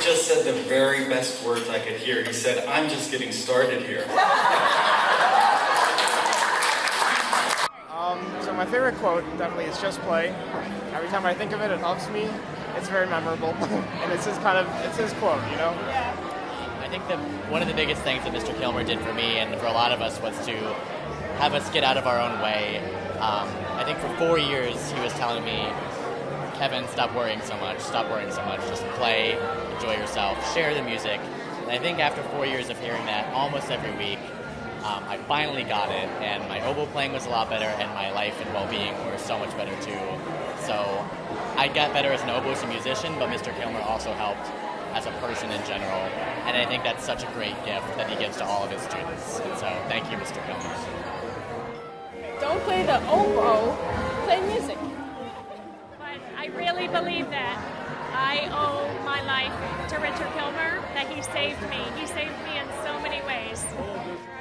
just said the very best words I could hear. He said, "I'm just getting started here." So my favorite quote definitely is "just play." Every time I think of it, it helps me. It's very memorable, and it's his quote, you know. I think that one of the biggest things that Mr. Killmer did for me and for a lot of us was to have us get out of our own way. I think for 4 years he was telling me, "Kevin, stop worrying so much, just play, enjoy yourself, share the music." And I think after 4 years of hearing that almost every week, I finally got it, and my oboe playing was a lot better, and my life and well-being were so much better too. So I got better as an oboist musician, but Mr. Killmer also helped as a person in general, and I think that's such a great gift that he gives to all of his students. And so thank you, Mr. Killmer. Don't play the oboe, play music. But I really believe that I owe my life to Richard Killmer, that he saved me. He saved me in so many ways.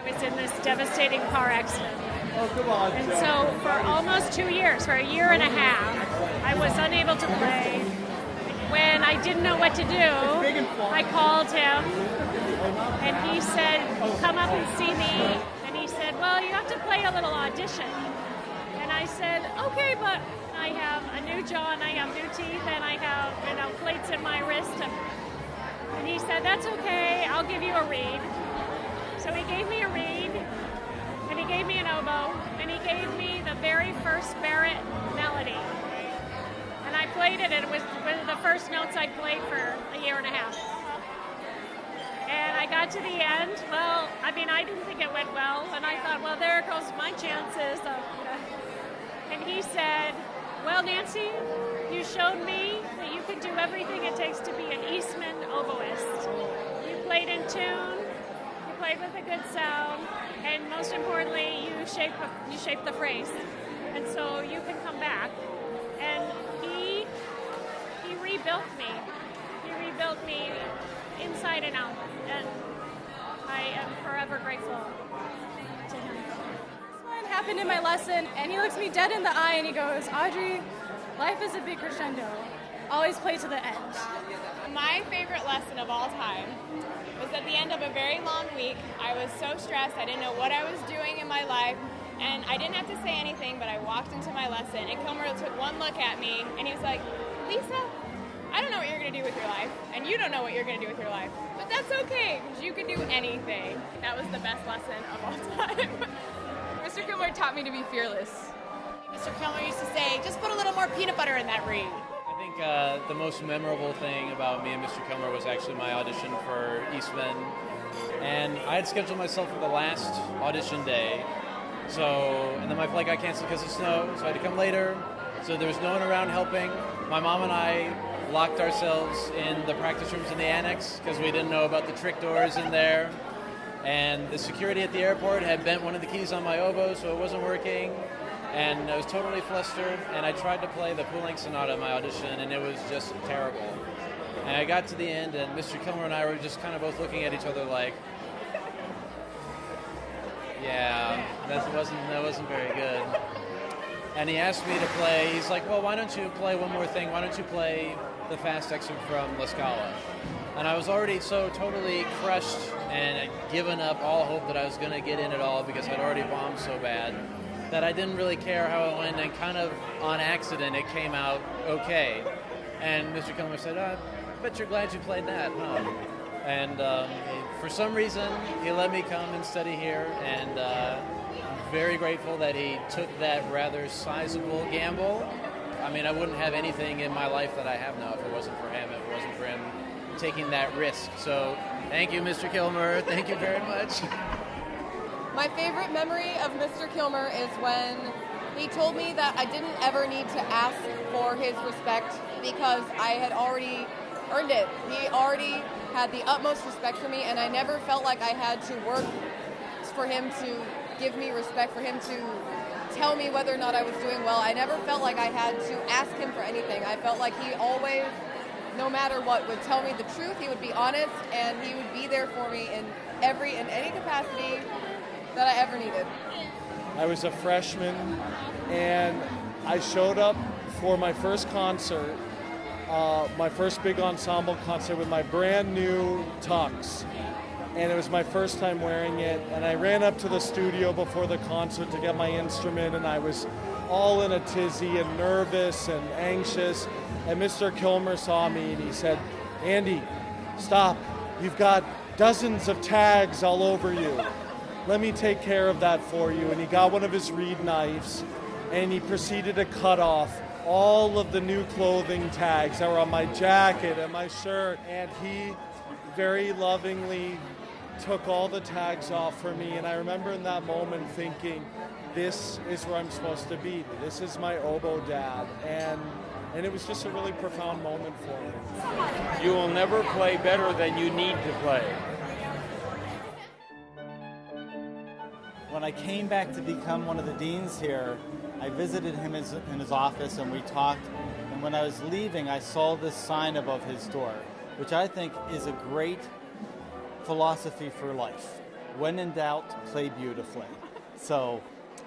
I was in this devastating car accident. And so for almost 2 years, for a year and a half, I was unable to play. When I didn't know what to do, I called him, and he said, "Come up and see me." And he said, "Well, you have to play a little audition." And I said, "Okay, but I have a new jaw, and I have new teeth, and I have, plates in my wrist." And he said, "That's okay, I'll give you a reed." So he gave me a reed, and he gave me an oboe, and he gave me the very first Barrett melody. And I played it, and it was one of the first notes I'd played for a year and a half. And I got to the end. Well, I didn't think it went well, and I thought, well, there goes my chances of, And he said, "Well, Nancy, you showed me that you could do everything it takes to be an Eastman oboist. You played in tune, you played with a good sound, and most importantly, you shaped the phrase. And so you can come back." And he rebuilt me. He rebuilt me inside and out, and I am forever grateful to him. This one happened in my lesson, and he looks me dead in the eye and he goes, "Audrey, life is a big crescendo. Always play to the end." My favorite lesson of all time was at the end of a very long week. I was so stressed, I didn't know what I was doing in my life, and I didn't have to say anything, but I walked into my lesson, and Killmer took one look at me, and he was like, "Lisa, I don't know what you're going to do with your life, and you don't know what you're going to do with your life, but that's okay, because you can do anything." That was the best lesson of all time. Mr. Killmer taught me to be fearless. Mr. Killmer used to say, "Just put a little more peanut butter in that reed." I think the most memorable thing about me and Mr. Killmer was actually my audition for Eastman. And I had scheduled myself for the last audition day. And then my flight got canceled because of snow, so I had to come later. So there was no one around helping. My mom and I locked ourselves in the practice rooms in the annex because we didn't know about the trick doors in there. And the security at the airport had bent one of the keys on my oboe, so it wasn't working. And I was totally flustered, and I tried to play the Poulenc Sonata in my audition, and it was just terrible. And I got to the end, and Mr. Killmer and I were just kind of both looking at each other like, yeah, that wasn't very good. And he asked me to play, he's like, "Well, why don't you play one more thing? Why don't you play the fast excerpt from La Scala?" And I was already so totally crushed and had given up all hope that I was going to get in at all because I'd already bombed so bad that I didn't really care how it went, and kind of on accident it came out okay. And Mr. Killmer said, "I bet you're glad you played that, huh?" And for some reason, he let me come and study here, and I'm very grateful that he took that rather sizable gamble. I mean, I wouldn't have anything in my life that I have now if it wasn't for him, taking that risk. So thank you, Mr. Killmer. Thank you very much. My favorite memory of Mr. Killmer is when he told me that I didn't ever need to ask for his respect because I had already earned it. He already had the utmost respect for me, and I never felt like I had to work for him to give me respect, for him to tell me whether or not I was doing well. I never felt like I had to ask him for anything. I felt like he always, no matter what, would tell me the truth. He would be honest, and he would be there for me in any capacity that I ever needed. I was a freshman, and I showed up for my first concert my first big ensemble concert with my brand new tux. And it was my first time wearing it. And I ran up to the studio before the concert to get my instrument, and I was all in a tizzy and nervous and anxious. And Mr. Killmer saw me and he said, "Andy, stop. You've got dozens of tags all over you. Let me take care of that for you." And he got one of his reed knives and he proceeded to cut off all of the new clothing tags that were on my jacket and my shirt. And he very lovingly took all the tags off for me. And I remember in that moment thinking, this is where I'm supposed to be. This is my oboe dad. And it was just a really profound moment for me. You will never play better than you need to play. When I came back to become one of the deans here, I visited him in his office and we talked. And when I was leaving, I saw this sign above his door, which I think is a great philosophy for life. When in doubt, play beautifully. So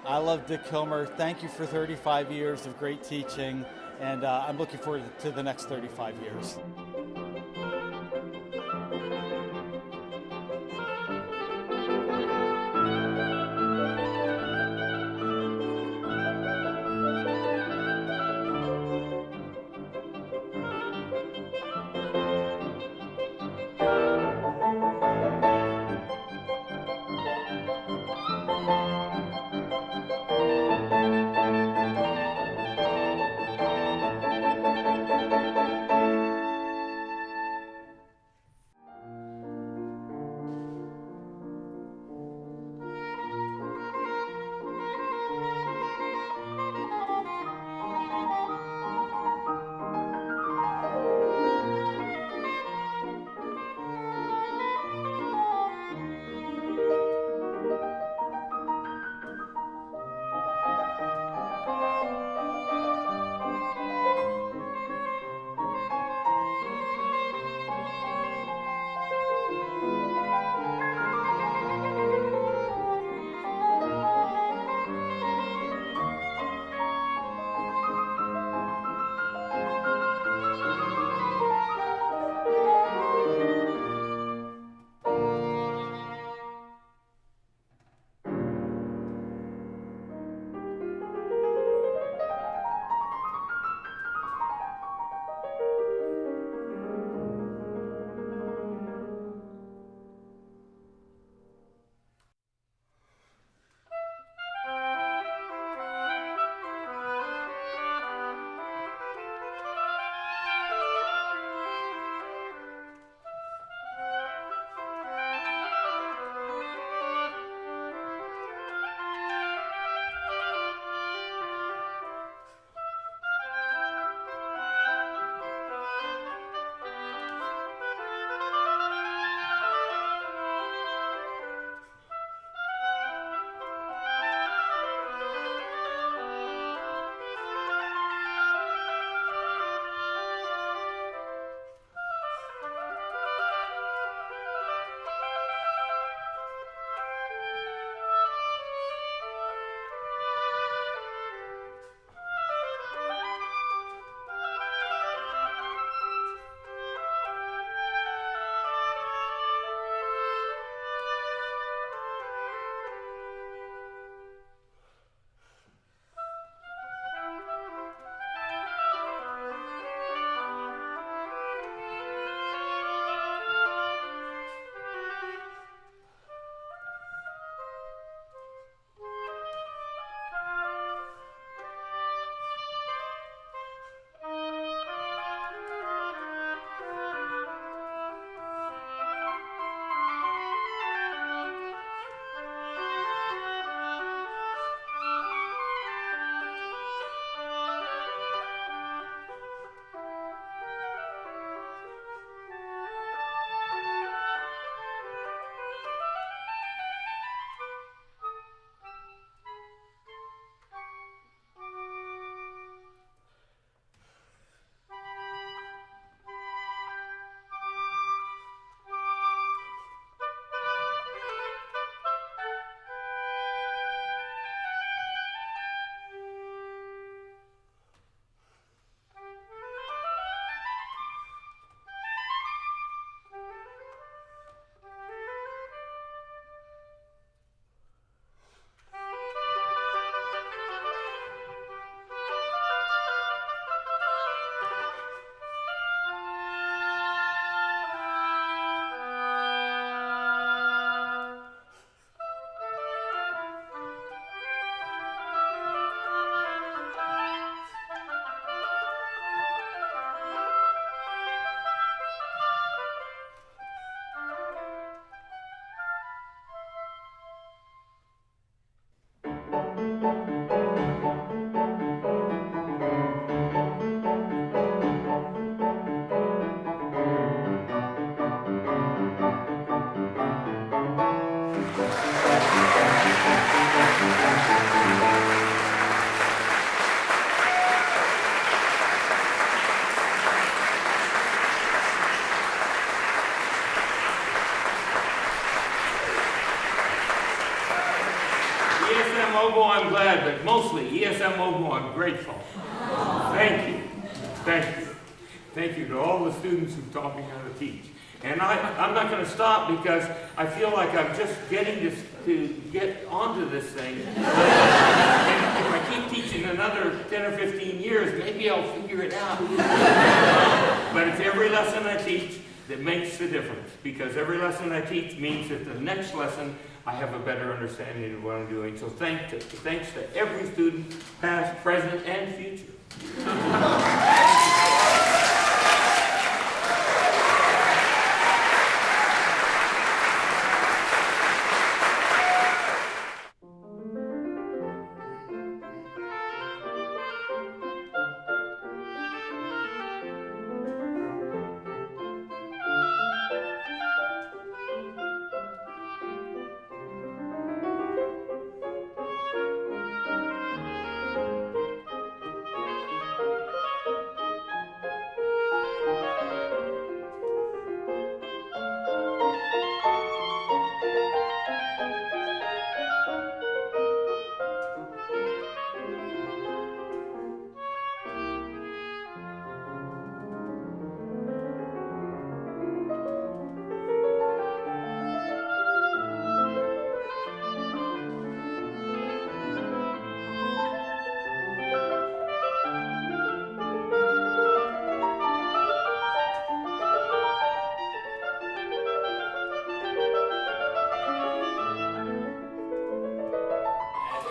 I love Dick Killmer. Thank you for 35 years of great teaching, and I'm looking forward to the next 35 years. Oboe, I'm glad, but mostly ESM Oboe, I'm grateful. Thank you. Thank you. Thank you to all the students who've taught me how to teach. And I'm not going to stop because I feel like I'm just getting to get onto this thing. And if I keep teaching another 10 or 15 years, maybe I'll figure it out. But it's every lesson I teach that makes the difference, because every lesson I teach means that the next lesson I have a better understanding of what I'm doing. So thanks to every student, past, present, and future.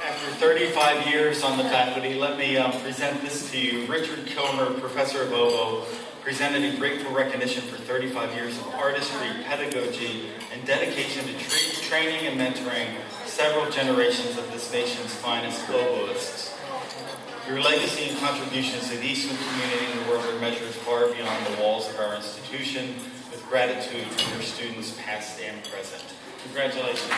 After 35 years on the faculty, let me present this to you. Richard Killmer, professor of Oboe, presented in grateful recognition for 35 years of artistry, pedagogy, and dedication to training and mentoring several generations of this nation's finest oboists. Your legacy and contributions to the Eastman community and the world are measured far beyond the walls of our institution, with gratitude to your students past and present. Congratulations.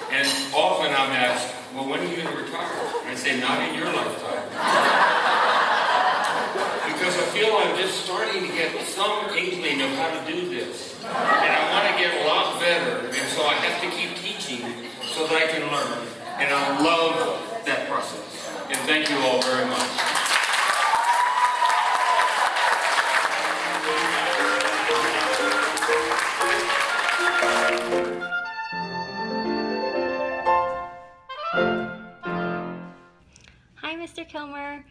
And often I'm asked, well, when are you going to retire? And I say, not in your lifetime. Because I feel I'm just starting to get some inkling of how to do this. And I want to get a lot better, and so I have to keep teaching so that I can learn. And I love that process. And thank you all very much. Hi, Mr. Killmer.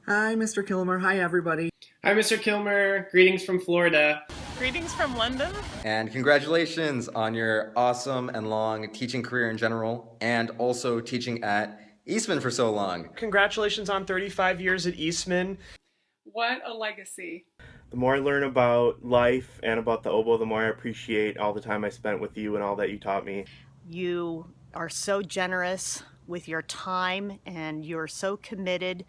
Hi, Mr. Killmer. Hi, everybody. Hi, Mr. Killmer. Greetings from Florida. Greetings from London. And congratulations on your awesome and long teaching career in general, and also teaching at Eastman for so long. Congratulations on 35 years at Eastman. What a legacy. The more I learn about life and about the oboe, the more I appreciate all the time I spent with you and all that you taught me. You are so generous with your time, and you're so committed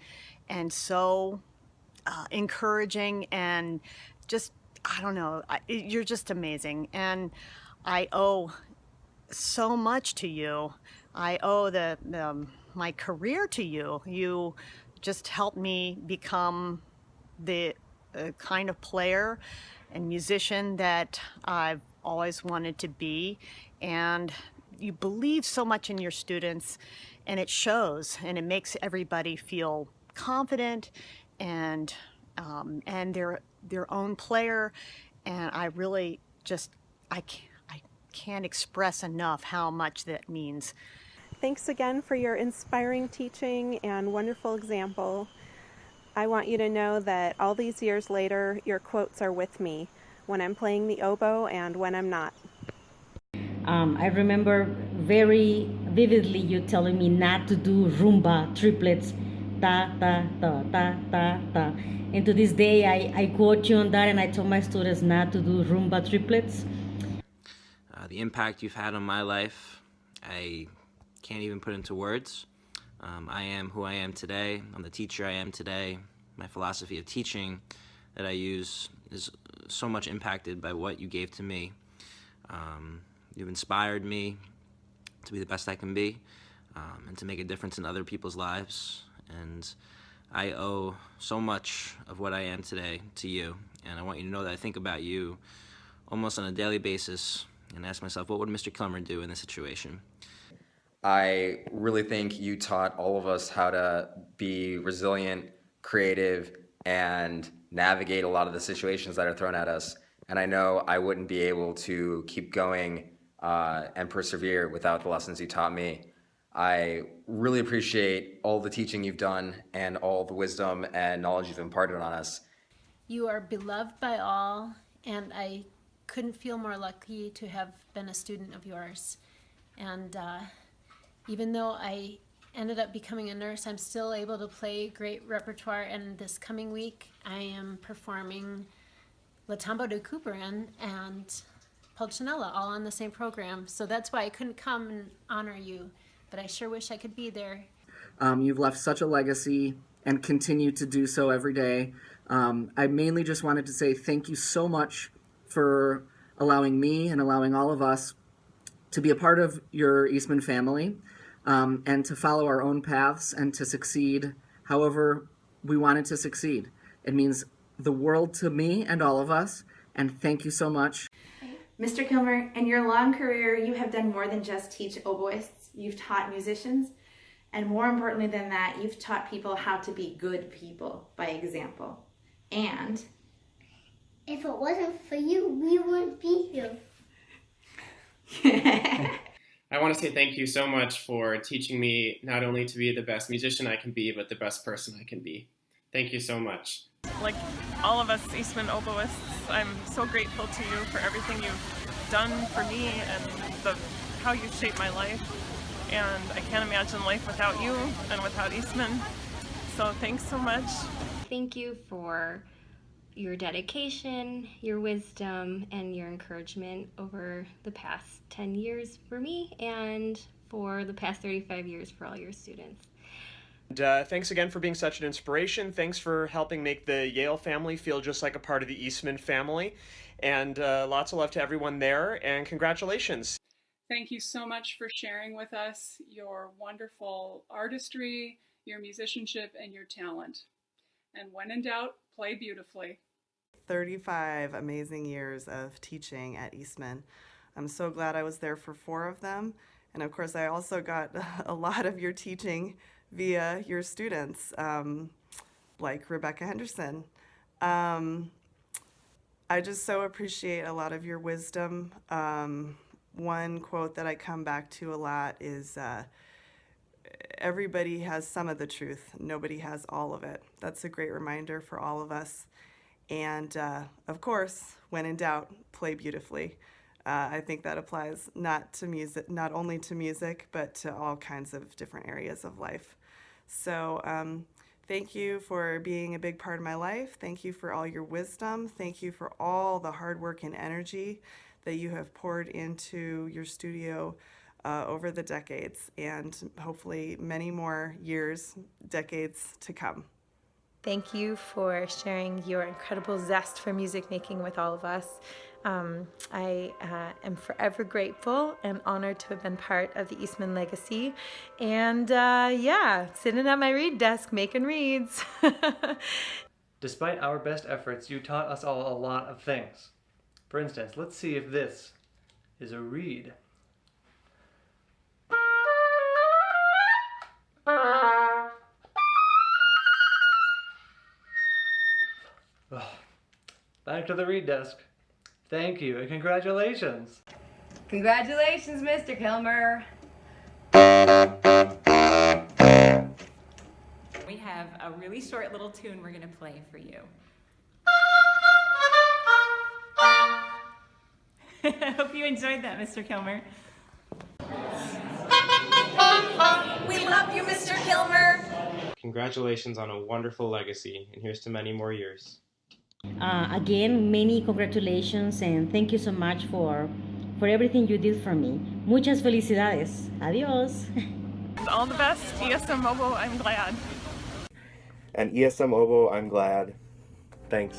and so encouraging, and just, I don't know, you're just amazing. And I owe so much to you. I owe my career to you. You just helped me become the kind of player and musician that I've always wanted to be. And you believe so much in your students, and it shows, and it makes everybody feel confident and their own player. And I really just, I can't express enough how much that means. Thanks again for your inspiring teaching and wonderful example. I want you to know that all these years later, your quotes are with me when I'm playing the oboe and when I'm not. I remember very vividly you telling me not to do rumba triplets, ta, ta, ta, ta, ta, ta. And to this day, I quote you on that, and I told my students not to do rumba triplets. The impact you've had on my life, I can't even put into words. I am who I am today. I'm the teacher I am today my philosophy of teaching that I use is so much impacted by what you gave to me. You've inspired me to be the best I can be, and to make a difference in other people's lives. And I owe so much of what I am today to you. And I want you to know that I think about you almost on a daily basis and ask myself, what would Mr. Killmer do in this situation? I really think you taught all of us how to be resilient, creative, and navigate a lot of the situations that are thrown at us. And I know I wouldn't be able to keep going and persevere without the lessons you taught me. I really appreciate all the teaching you've done and all the wisdom and knowledge you've imparted on us. You are beloved by all, and I couldn't feel more lucky to have been a student of yours. And even though I ended up becoming a nurse, I'm still able to play great repertoire, and this coming week I am performing La Tambo de Couperin and Pulcinella all on the same program. So that's why I couldn't come and honor you, but I sure wish I could be there. You've left such a legacy and continue to do so every day. I mainly just wanted to say thank you so much for allowing me and allowing all of us to be a part of your Eastman family, and to follow our own paths and to succeed however we wanted to succeed. It means the world to me and all of us, and thank you so much. Mr. Killmer, in your long career, you have done more than just teach oboists. You've taught musicians, and more importantly than that, you've taught people how to be good people by example. And if it wasn't for you, we wouldn't be here. I want to say thank you so much for teaching me not only to be the best musician I can be, but the best person I can be. Thank you so much. Like all of us Eastman oboists, I'm so grateful to you for everything you've done for me and how you've shaped my life. And I can't imagine life without you and without Eastman. So thanks so much. Thank you for your dedication, your wisdom, and your encouragement over the past 10 years for me and for the past 35 years for all your students. And thanks again for being such an inspiration. Thanks for helping make the Yale family feel just like a part of the Eastman family. And lots of love to everyone there, and congratulations. Thank you so much for sharing with us your wonderful artistry, your musicianship, and your talent. And when in doubt, play beautifully. 35 amazing years of teaching at Eastman. I'm so glad I was there for 4 of them. And of course, I also got a lot of your teaching via your students, like Rebecca Henderson. I just so appreciate a lot of your wisdom. One quote that I come back to a lot is, everybody has some of the truth, nobody has all of it. That's a great reminder for all of us. And of course, when in doubt, play beautifully. I think that applies not only to music, but to all kinds of different areas of life. So thank you for being a big part of my life. Thank you for all your wisdom. Thank you for all the hard work and energy that you have poured into your studio over the decades, and hopefully many more years, decades to come. Thank you for sharing your incredible zest for music making with all of us. I am forever grateful and honored to have been part of the Eastman legacy. And sitting at my reed desk making reeds. Despite our best efforts, you taught us all a lot of things. For instance, let's see if this is a reed. Back to the reed desk. Thank you and congratulations. Congratulations, Mr. Killmer. We have a really short little tune we're going to play for you. Hope you enjoyed that, Mr. Killmer. We love you, Mr. Killmer. Congratulations on a wonderful legacy, and here's to many more years. Again, many congratulations and thank you so much for everything you did for me. Muchas felicidades. Adiós. All the best, ESM Oboe. I'm glad. And ESM Oboe, I'm glad. Thanks.